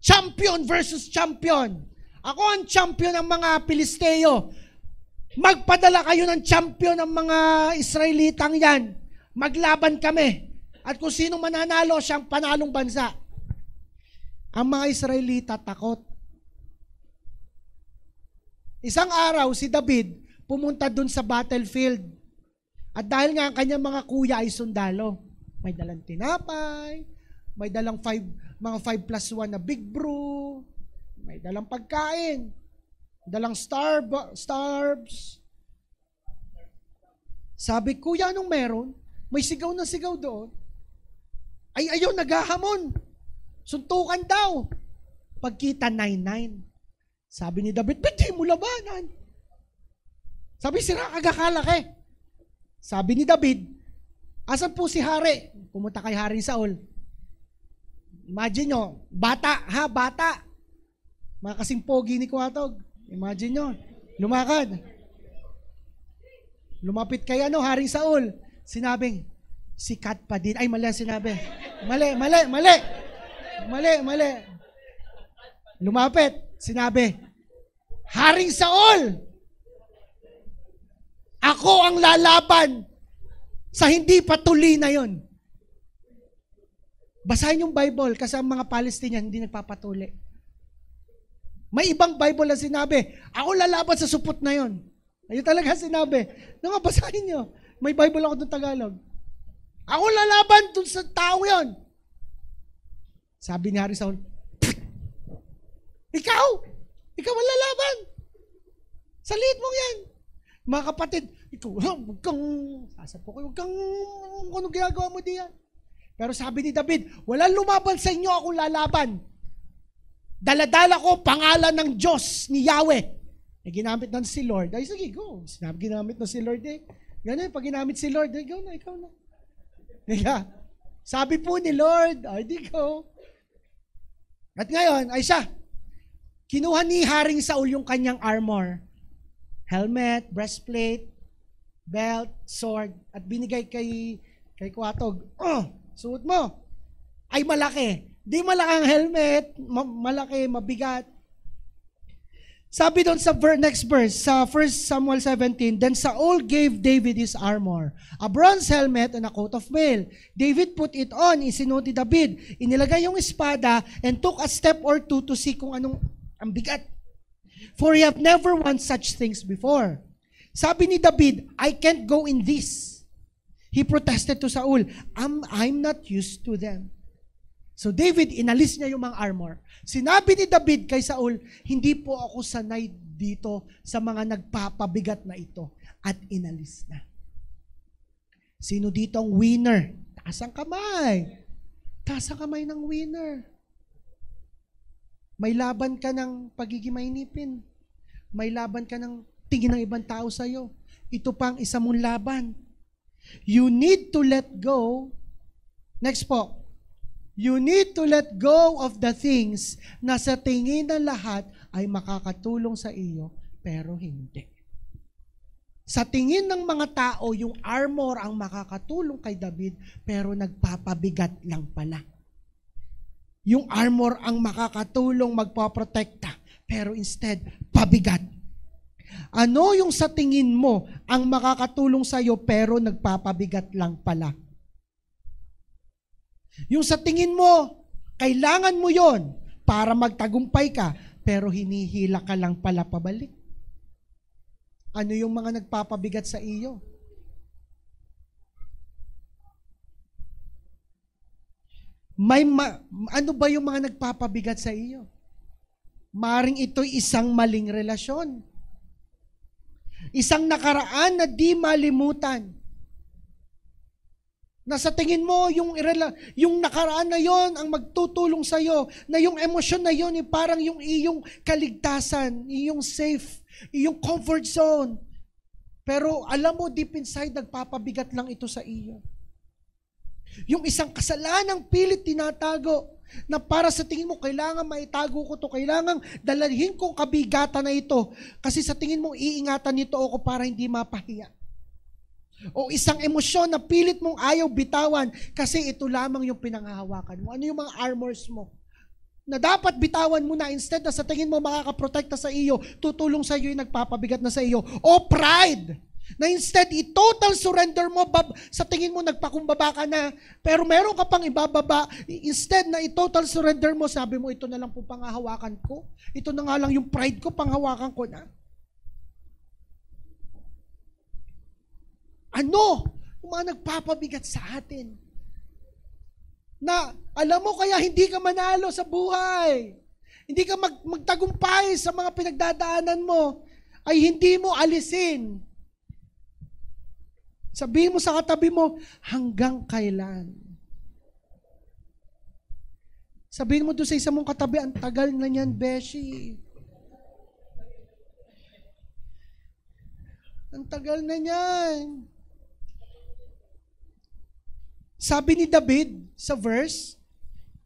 Speaker 1: champion versus champion. Ako ang champion ng mga Pilisteo. Magpadala kayo ng champion ng mga Israelitang yan. Maglaban kami. At kung sino mananalo, siyang panalong bansa. Ang mga Israelita takot. Isang araw, si David pumunta dun sa battlefield. At dahil nga ang kanyang mga kuya ay sundalo, may dalang tinapay, may dalang mga 5+1 na big brew, may dalang pagkain, dalang starbs. Sabi, kuya, anong meron? May sigaw na sigaw doon. Ay, ayaw, naghahamon. Suntukan daw. Pagkita 9'9". Sabi ni David, hindi mo labanan. Sabi, sira kagakalaki. Sabi ni David, asan po si hari? Pumunta kay Haring Saul. Imagine nyo, bata. Mga kasing pogi ni Kuwatog. Imagine nyo, lumakad. Lumapit kay Haring Saul. Sinabing, sikat pa din. Ay, mali ang sinabi. Mali. Lumapit. Sinabi, Haring Saul, ako ang lalaban sa hindi patuli na yon. Basahin yung Bible kasi ang mga Palestinian hindi nagpapatuli. May ibang Bible na sinabi, ako lalaban sa supot na yon. Ayun talaga sinabi. Nga, basahin nyo. May Bible ako ng Tagalog. Ako lalaban dun sa tao yon. Sabi ni Haring Saul, Ikaw ang lalaban. Salit mo yan. Mga kapatid, huwag kang anong ginagawa mo diyan. Pero sabi ni David, walang lumaban sa inyo, akong lalaban. Daladala ko pangalan ng Diyos ni Yahweh. Ginamit na si Lord. Ay, sige, go. Ginamit na si Lord eh. Ganun, pag ginamit si Lord, ikaw na. Diba? Sabi po ni Lord, ay, di go. At ngayon, ay siya, kinuha ni Haring Saul yung kanyang armor. Helmet, breastplate, belt, sword, at binigay kay Kuwatog. Suot mo. Ay malaki. Di malaki ang helmet, malaki, mabigat. Sabi doon sa next verse, sa 1 Samuel 17, Then Saul gave David his armor, a bronze helmet and a coat of mail. David put it on, isinuot ni David. Inilagay yung espada and took a step or two to see kung anong ang bigat. For he have never won such things before. Sabi ni David, I can't go in this. He protested to Saul, I'm not used to them. So David, inalis niya yung mga armor. Sinabi ni David kay Saul, hindi po ako sanay dito sa mga nagpapabigat na ito. At inalis na. Sino dito ang winner? Taas ang kamay. Taas ang kamay ng winner. May laban ka ng pagiging mainipin. May laban ka ng tingin ng ibang tao sa'yo. Ito pang isa mong laban. You need to let go. Next po. You need to let go of the things na sa tingin ng lahat ay makakatulong sa iyo, pero hindi. Sa tingin ng mga tao, yung armor ang makakatulong kay David, pero nagpapabigat lang pala. Yung armor ang makakatulong magpaprotekta, pero instead, pabigat. Ano yung sa tingin mo ang makakatulong sa iyo, pero nagpapabigat lang pala? Yung sa tingin mo, kailangan mo yon para magtagumpay ka, pero hinihila ka lang pala pabalik. Ano yung mga nagpapabigat sa iyo? Ano ba yung mga nagpapabigat sa iyo? Maring ito'y isang maling relasyon. Isang nakaraan na di malimutan. Na sa tingin mo, yung nakaraan na yon ang magtutulong sa'yo, na yung emosyon na yon, parang yung iyong kaligtasan, iyong safe, iyong comfort zone. Pero alam mo, deep inside, nagpapabigat lang ito sa iyo. Yung isang kasalanang pilit tinatago, na para sa tingin mo, kailangan maitago ko to, kailangan dalhin kong kabigatan na ito, kasi sa tingin mo, iingatan nito ako para hindi mapahiya. O isang emosyon na pilit mong ayaw bitawan kasi ito lamang yung pinanghahawakan mo. Ano yung mga armors mo? Na dapat bitawan mo na instead na sa tingin mo makakaprotekta sa iyo, tutulong sa iyo yung nagpapabigat na sa iyo. O pride! Na instead, i-total surrender mo, sa tingin mo nagpakumbaba ka na, pero meron ka pang ibababa, instead na i-total surrender mo, sabi mo, ito na lang po panghahawakan ko. Ito na nga lang yung pride ko, panghawakan ko na. Ano? Yung mga nagpapabigat sa atin. Na, alam mo kaya hindi ka manalo sa buhay. Hindi ka magtagumpay sa mga pinagdadaanan mo, ay hindi mo alisin. Sabihin mo sa katabi mo, hanggang kailan? Sabihin mo doon sa isa mong katabi, ang tagal na niyan, Beshi. Ang tagal na niyan. Sabi ni David sa verse,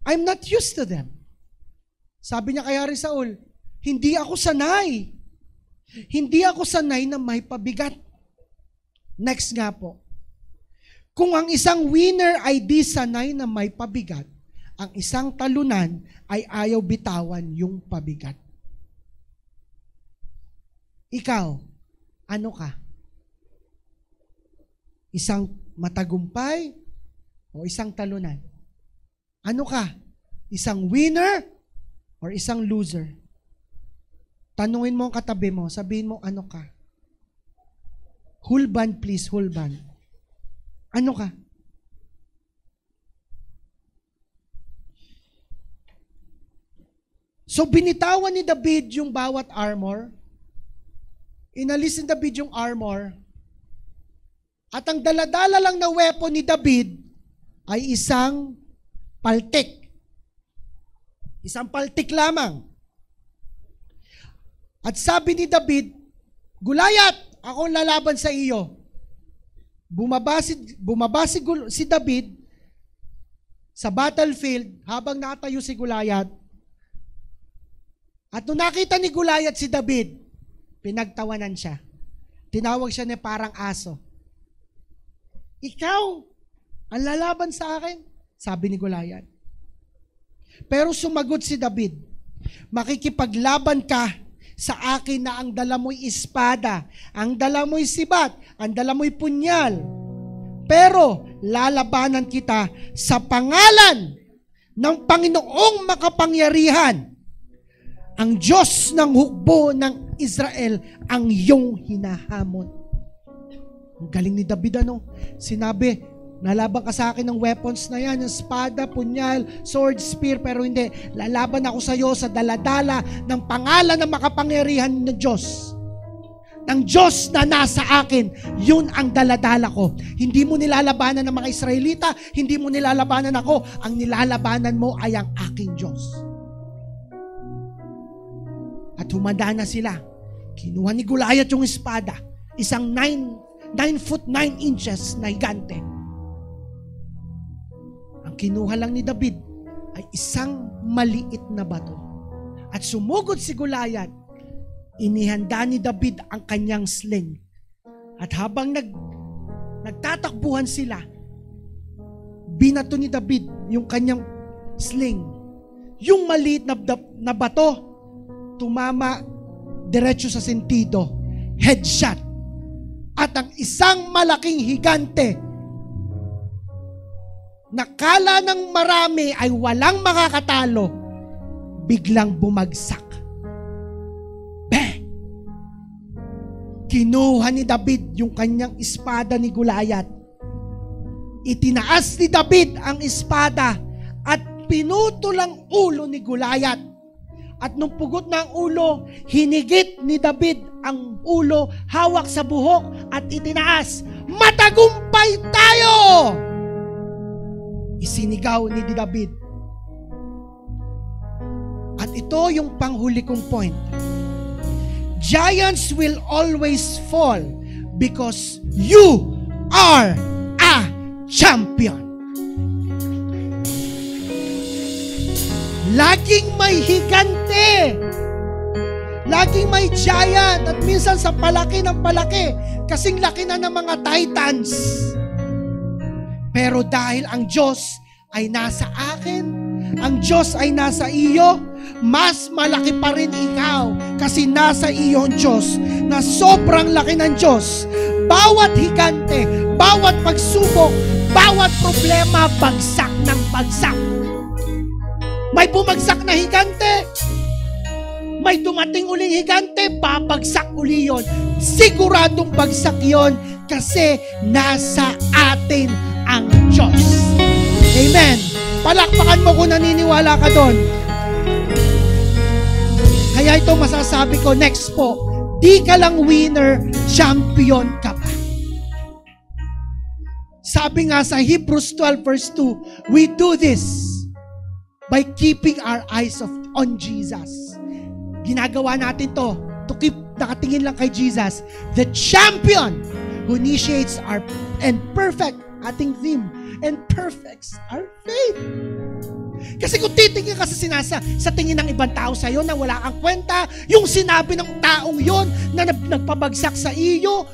Speaker 1: I'm not used to them. Sabi niya kay Hari Saul, hindi ako sanay. Hindi ako sanay na may pabigat. Next nga po. Kung ang isang winner ay di sanay na may pabigat, ang isang talunan ay ayaw bitawan yung pabigat. Ikaw, ano ka? Isang matagumpay o isang talunan? Ano ka? Isang winner or isang loser? Tanungin mo ang katabi mo, sabihin mo, ano ka? Hulban, please, hulban. Ano ka? So, binitawan ni David yung bawat armor. Inalis ni David yung armor. At ang daladala lang na weapon ni David ay isang paltik. Isang paltik lamang. At sabi ni David, Goliath, ako lalaban sa iyo. Bumaba si David sa battlefield habang natayo si Goliath. At nung nakita ni Goliath si David, pinagtawanan siya. Tinawag siya na parang aso. Ikaw, ang lalaban sa akin, sabi ni Goliath. Pero sumagot si David, makikipaglaban ka sa akin na ang dala mo'y espada, ang dala mo'y sibat, ang dala mo'y punyal. Pero lalabanan kita sa pangalan ng Panginoong makapangyarihan, ang Diyos ng hukbo ng Israel, ang iyong hinahamon. Ang galing ni David, ano? Sinabi, nalaban ka sa akin ng weapons na yan, yung espada, punyal, sword, spear, pero hindi. Lalaban ako sa iyo sa daladala ng pangalan ng makapangyarihan ng Diyos. Ng Diyos na nasa akin, yun ang daladala ko. Hindi mo nilalabanan ng mga Israelita, hindi mo nilalabanan ako. Ang nilalabanan mo ay ang aking Diyos. At humanda na sila. Kinuha ni Goliath yung espada, isang 9 foot 9 inches na higante. Ang kinuha lang ni David ay isang maliit na bato. At sumugod si Goliath, inihanda ni David ang kanyang sling. At habang nagtatakbuhan sila, binato ni David yung kanyang sling. Yung maliit na bato, tumama diretso sa sentido. Headshot. At ang isang malaking higante, nakala ng marami ay walang makakatalo, biglang bumagsak. Kinuha ni David yung kanyang espada ni Goliath. Itinaas ni David ang espada at pinutol ang ulo ni Goliath. At nung pugot na ang ulo, hinigit ni David ang ulo, hawak sa buhok at itinaas. Matagumpay tayo! isinigaw ni David. At ito yung panghuli kong point. Giants will always fall because you are a champion. Laging may higante. Laging may giant. At minsan sa palaki ng palaki, kasing laki na ng mga titans. Pero dahil ang Diyos ay nasa akin, ang Diyos ay nasa iyo, mas malaki pa rin ikaw kasi nasa iyo ang Diyos na sobrang laki ng Diyos. Bawat higante, bawat pagsubok, bawat problema, bagsak ng bagsak. May bumagsak na higante, may dumating uling higante, babagsak uli yun. Siguradong bagsak yon kasi nasa atin ang Diyos. Amen. Palakpakan mo kung naniniwala ka doon. Kaya ito masasabi ko, next po, di ka lang winner, champion ka pa. Sabi nga sa Hebrews 12 verse 2, we do this by keeping our eyes on Jesus. Ginagawa natin to keep nakatingin lang kay Jesus, the champion who initiates our and perfect ating theme and perfects our faith. Kasi kung titingin ka sa tingin ng ibang tao sa iyo na wala kang kwenta, yung sinabi ng taong yon na nagpabagsak sa iyo,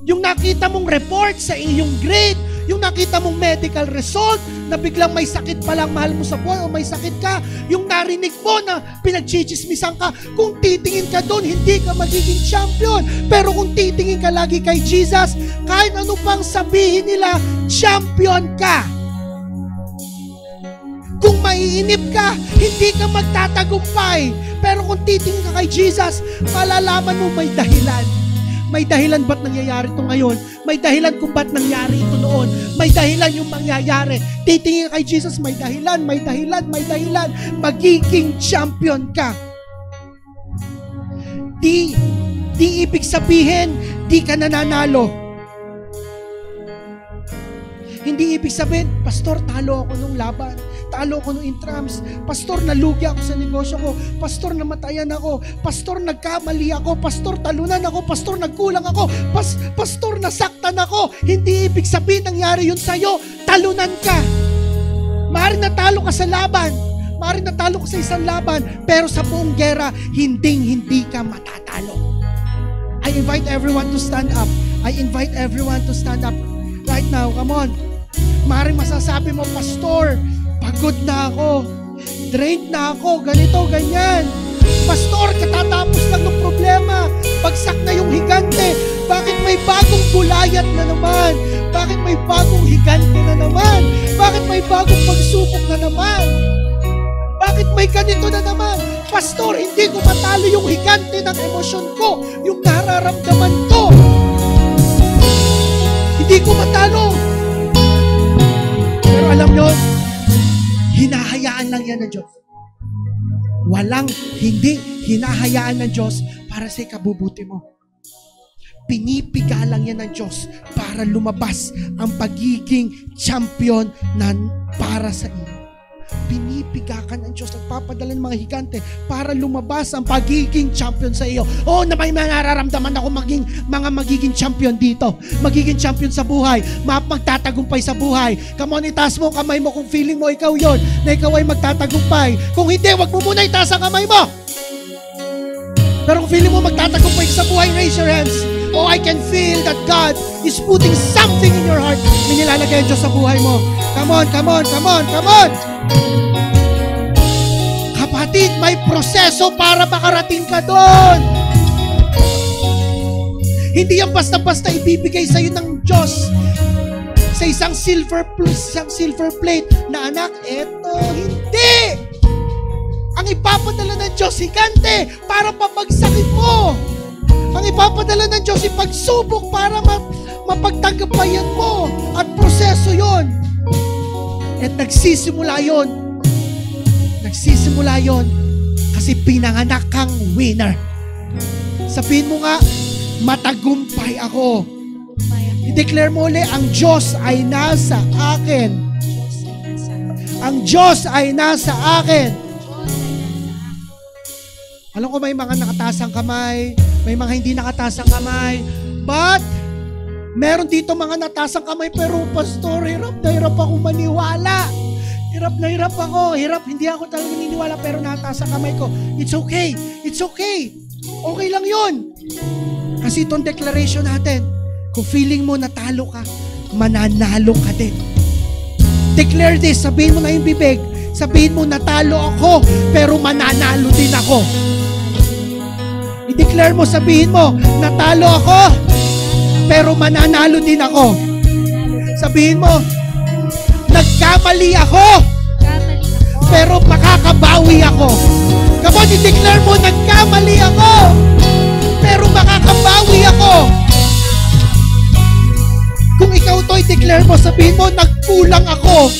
Speaker 1: yung nakita mong report sa iyong grade, yung nakita mong medical result, na biglang may sakit palang mahal mo sa buhay o may sakit ka, yung narinig mo na pinagchichismisan ka, kung titingin ka doon, hindi ka magiging champion. Pero kung titingin ka lagi kay Jesus, kahit ano pang sabihin nila, champion ka. Kung maiinip ka, hindi ka magtatagumpay. Pero kung titingin ka kay Jesus, malalaman mo may dahilan. May dahilan ba't nangyayari ito ngayon? May dahilan kung ba't nangyari ito noon? May dahilan yung mangyayari. Titingin kay Jesus, may dahilan, may dahilan, may dahilan. Magiging champion ka. Di ibig sabihin, di ka nananalo. Hindi ibig sabihin, Pastor, talo ako nung laban. Talo ako nung intrams. Pastor, nalugi ako sa negosyo ko. Pastor, namatayan ako. Pastor, nagkamali ako. Pastor, talunan ako. Pastor, nagkulang ako. Pastor, nasaktan ako. Hindi ibig sabihin nangyari yun sa'yo. Talunan ka. Maaaring natalo ka sa laban. Maaaring natalo ka sa isang laban. Pero sa buong gera, hindi ka matatalo. I invite everyone to stand up. I invite everyone to stand up right now. Come on. Maaaring masasabi mo, Pastor, pagod na ako, drained na ako, ganito, ganyan. Pastor, katatapos lang ng problema, bagsak na yung higante, bakit may bagong bulayat na naman? Bakit may bagong higante na naman? Bakit may bagong pagsubok na naman? Bakit may ganito na naman? Pastor, hindi ko matalo yung higante ng emosyon ko, yung nararamdaman ko. Hindi ko matalo. Pero alam nyo, hinahayaan lang yan ng Diyos. Hindi hinahayaan ng Diyos para sa ikabubuti mo. Pinipiga lang yan ng Diyos para lumabas ang pagiging champion na para sa iyo. Pinipiga ka ng Diyos, nagpapadala ng mga higante para lumabas ang pagiging champion sa iyo. Oo, na may nararamdaman ako magiging champion dito. Magiging champion sa buhay. Magtatagumpay sa buhay. Come on, itaas mo ang kamay mo kung feeling mo ikaw yon na ikaw ay magtatagumpay. Kung hindi, wag mo muna itaas ang kamay mo. Pero kung feeling mo magtatagumpay sa buhay, raise your hands. Oh, I can feel that God is putting something in your heart. May nilalagay ang Diyos sa buhay mo. Come on, come on, come on, come on. Kapatid, may proseso para makarating ka doon. Hindi yan basta-basta ibibigay sa iyo ng Diyos sa isang silver plate na anak, eto, hindi. Ang ipapadala ng Diyos, higante, para papagsakin mo. Ang ipapadala ng Diyos, ipagsubok para mapagtagabayan mo. At proseso yon. At nagsisimula yon kasi pinanganak kang winner. Sabihin mo nga, matagumpay ako. I-declare mo ulit, ang Diyos ay nasa akin. Ang Diyos ay nasa akin. Alam ko may mga nakataas ang kamay, may mga hindi nakataas ang kamay, but meron dito mga nataas ang kamay, pero pastor, hirap na hirap ako maniwala. Hirap na hirap ako. Hindi ako talaga naniniwala, pero nataas ang kamay ko. It's okay. It's okay. Okay lang yun. Kasi itong declaration natin, kung feeling mo natalo ka, mananalo ka din. Declare this. Sabihin mo na yung bibig. Sabihin mo, natalo ako, pero mananalo din ako. I-declare mo, sabihin mo, natalo ako, pero mananalo din ako. Sabihin mo, nagkamali ako, pero makakabawi ako. Come on, i-declare mo, nagkamali ako, pero makakabawi ako. Kung ikaw to, i-declare mo, sabihin mo, nagkulang ako,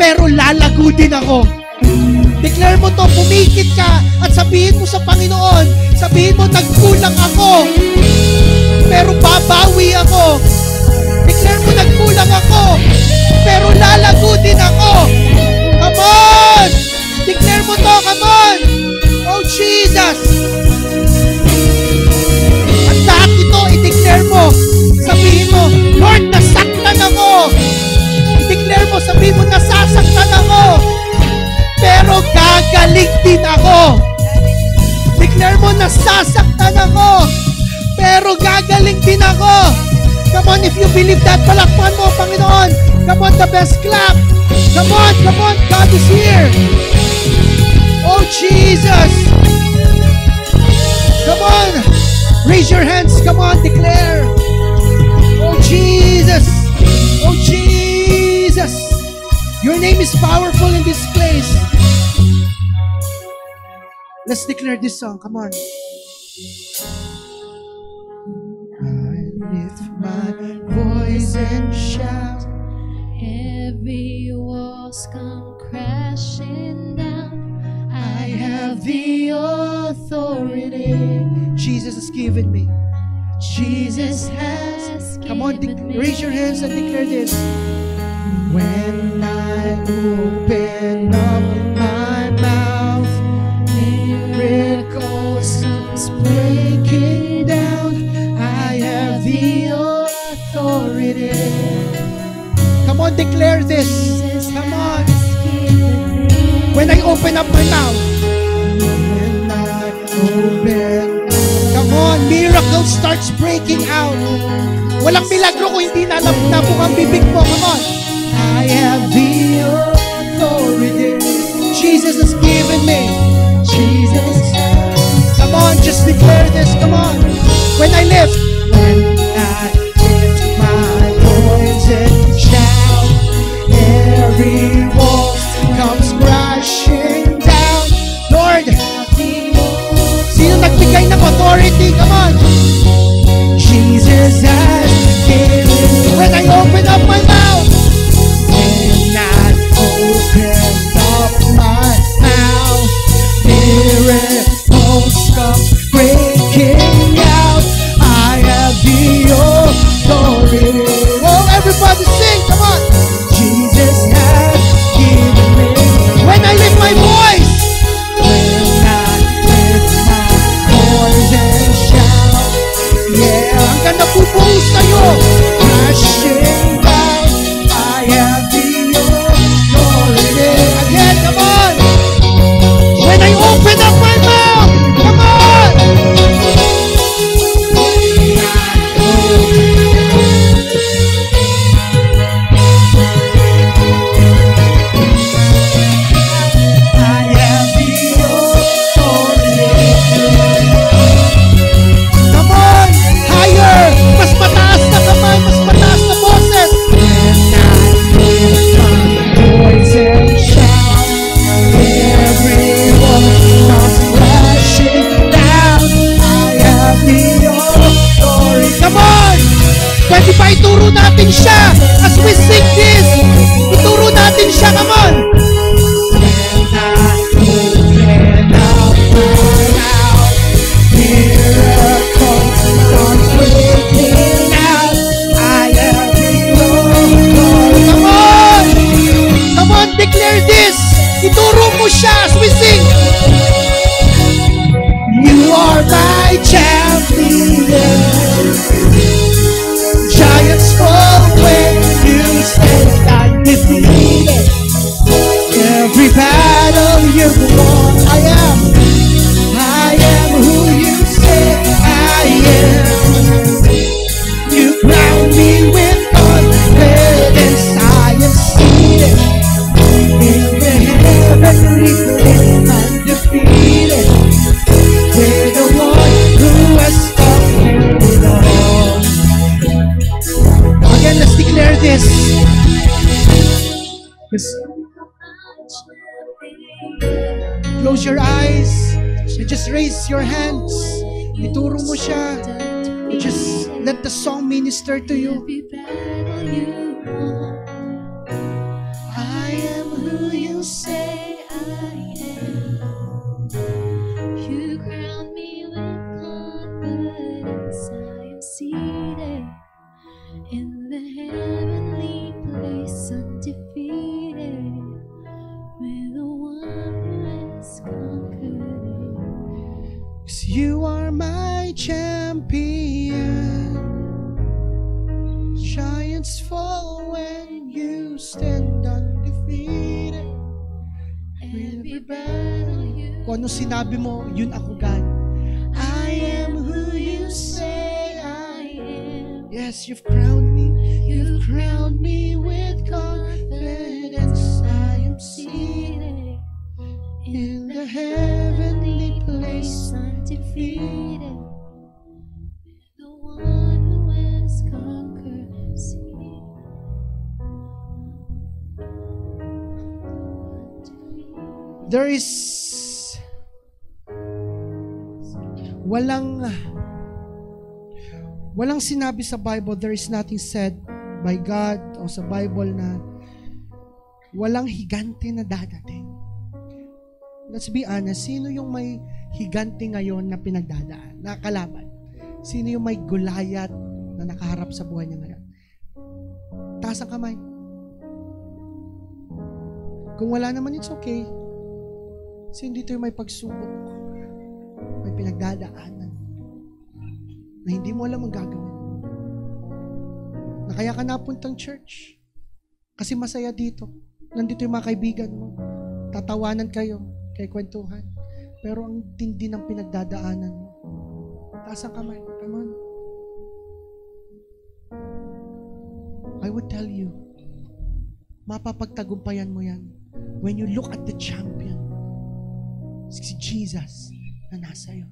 Speaker 1: pero lalago din ako. Declare mo to, pumikit ka at sabihin mo sa Panginoon, sabihin mo, nagkulang ako, pero babawi ako. Declare mo, nagkulang ako, pero lalago din ako. Come on! Declare mo to, come on! Oh, Jesus! At lahat ito, i-declare mo. Sabihin mo, Lord, nasaktan ako. I-declare mo, sabihin mo, nasasaktan ako, pero gagaling din ako. Declare mo, nasasaktan ako, pero gagaling din ako. Come on, if you believe that, palakpan mo, Panginoon. Come on, the best clap. Come on, God is here. Oh, Jesus. Come on, raise your hands. Come on, declare. Oh, Jesus. Oh, Jesus. Your name is powerful in this place. Let's declare this song. Come on. I lift my voice and shout.
Speaker 2: Every walls come crashing down. I have the authority.
Speaker 1: Jesus has given me.
Speaker 2: Jesus has
Speaker 1: Come on,
Speaker 2: given me.
Speaker 1: raise your hands and declare this. When I open up my mouth, miracles comes breaking down. I have the authority. Come on, declare this. Come on. When I open up my mouth, when I open, come on, miracle starts breaking out. Walang milagro kung hindi nabuk ang bibig mo. Come on. I have the authority. Jesus has given me. Jesus. Come on, just declare this. Come on. When I lift my voice and shout, every wall comes crashing down. Lord, sino nagbigay ng authority? Come on. Jesus has given me. When I open up my mouth, when I open up my mouth, miracles come breaking out. I Ituro mo siya as we sing. You are my champion. Giants fall when you stand undefeated. Every battle you've won, I am who you say I am. You crown me with confidence. I am seated in the heavenly place, undefeated. With the one who has conquered it all. Again, let's declare this. Close your eyes and just raise your hands. Ituro mo siya. Just let the song minister to you. I am who you say I am.
Speaker 2: You crown me with confidence. I am seated in the heavenly place, undefeated, with the one who has conquered.
Speaker 1: 'Cause you are my champion. Giants fall when you stand undefeated.
Speaker 2: Every battle you
Speaker 1: Kung ano sinabi mo, yun ako, God. I am who you say I am. Yes, you've crowned me. You've crowned me with confidence. I am seated in the heavenly place,
Speaker 2: undefeated, the one who has conquered sin.
Speaker 1: There is walang sinabi sa Bible, there is nothing said by God o sa Bible na walang higante na dadating. Let's be honest, sino yung may higante ngayon na pinagdadaan, na kalaban? Sino yung may Goliath na nakaharap sa buhay niya ngayon? Taas ang kamay. Kung wala naman, it's okay. Sino dito yung may pagsubok, may pinagdadaanan, na hindi mo alam ang gagawin? Na kaya ka napuntang church kasi masaya dito. Nandito yung mga kaibigan mo. Tatawanan kayo, kay kwentuhan. Pero ang tindi ng pinagdadaanan mo. Taas ang kamay. Come on. I would tell you, mapapagtagumpayan mo yan when you look at the champion. Si Jesus na nasa iyo.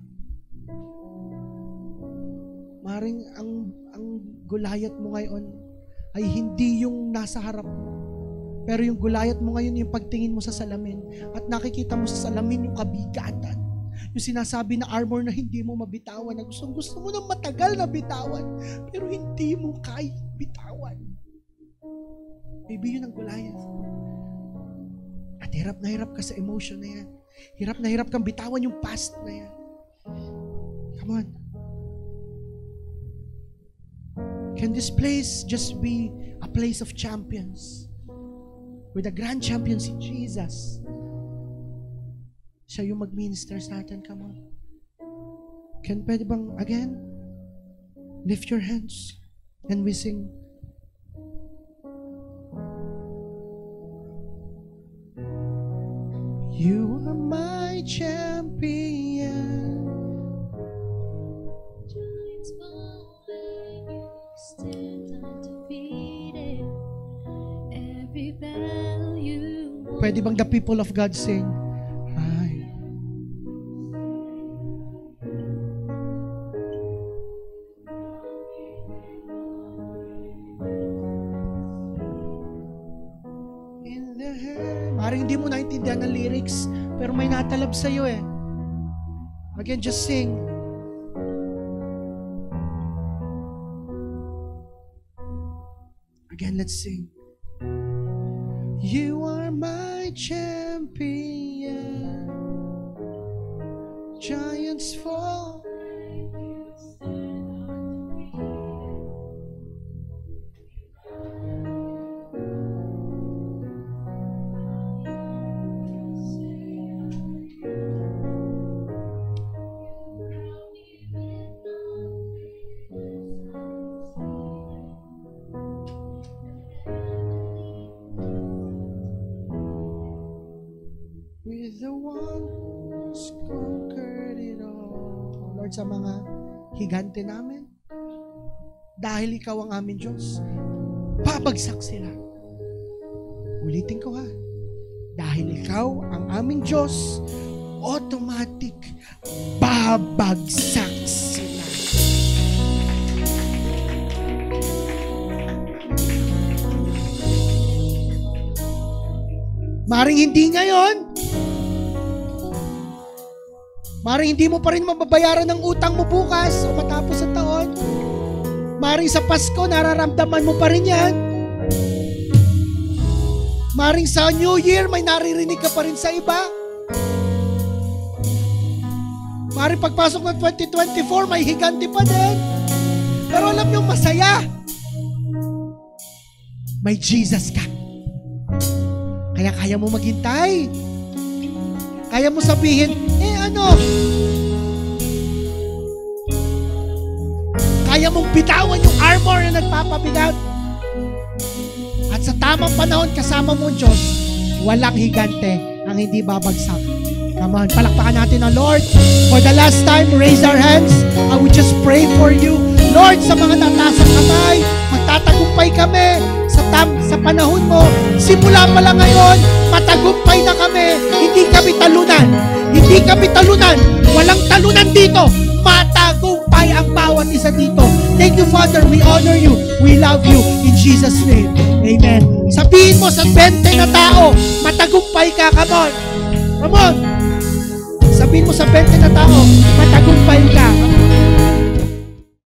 Speaker 1: Maring ang Goliath mo ngayon ay hindi yung nasa harap mo. Pero yung Goliath mo ngayon yung pagtingin mo sa salamin at nakikita mo sa salamin yung kabigatan. Yung sinasabi na armor na hindi mo mabitawan, na gusto mo ng matagal na bitawan, pero hindi mo kaya bitawan. Maybe yun ang Goliath. At hirap na hirap ka sa emotion na yan. Hirap na hirap kang bitawan yung past na yan. Come on. Can this place just be a place of champions? With the grand champion si Jesus. Siya yung mag-minister sa atin. Come on. Pwede bang, again, lift your hands and we sing. You are my champion.
Speaker 2: Giants fall when you stand undefeated. Every battle you won.
Speaker 1: Pwede bang the people of God sing? Ay. In the head. Parang hindi mo naintindihan ang lyrics, pero may natalab sa'yo eh. Again, just sing. Again, let's sing. You are my champion. Giants fall. one who's conquered it all. Lord, sa mga higante namin, dahil ikaw ang aming Diyos, babagsak sila. Ulitin ko ha. Dahil ikaw ang aming Diyos, automatic, babagsak sila. Maring hindi ngayon, maring hindi mo pa rin mababayaran ng utang mo bukas o matapos ang taon. Maring sa Pasko, nararamdaman mo pa rin yan. Maring sa New Year, may naririnig ka pa rin sa iba. Maring pagpasok ng 2024, may higante pa din. Pero alam nyo, masaya. May Jesus ka. Kaya kaya mo maghintay. Kaya mo sabihin, kaya mong bitawan yung armor na nagpapabigat. At sa tamang panahon, kasama mo ang Diyos, walang higante ang hindi babagsak. Come on, palakpakan natin ang Lord. For the last time, raise our hands. I will just pray for you. Lord, sa mga tataas ang kamay, magtatagumpay kami sa panahon mo. Simula pa lang ngayon, matagumpay na kami. Hindi kami talunan. Hindi kami talunan. Walang talunan dito. Matagumpay ang bawat isa dito. Thank you, Father. We honor you. We love you. In Jesus' name. Amen. Sabihin mo sa 20 na tao, matagumpay ka. Come on. Come on. Sabihin mo sa 20 na tao, matagumpay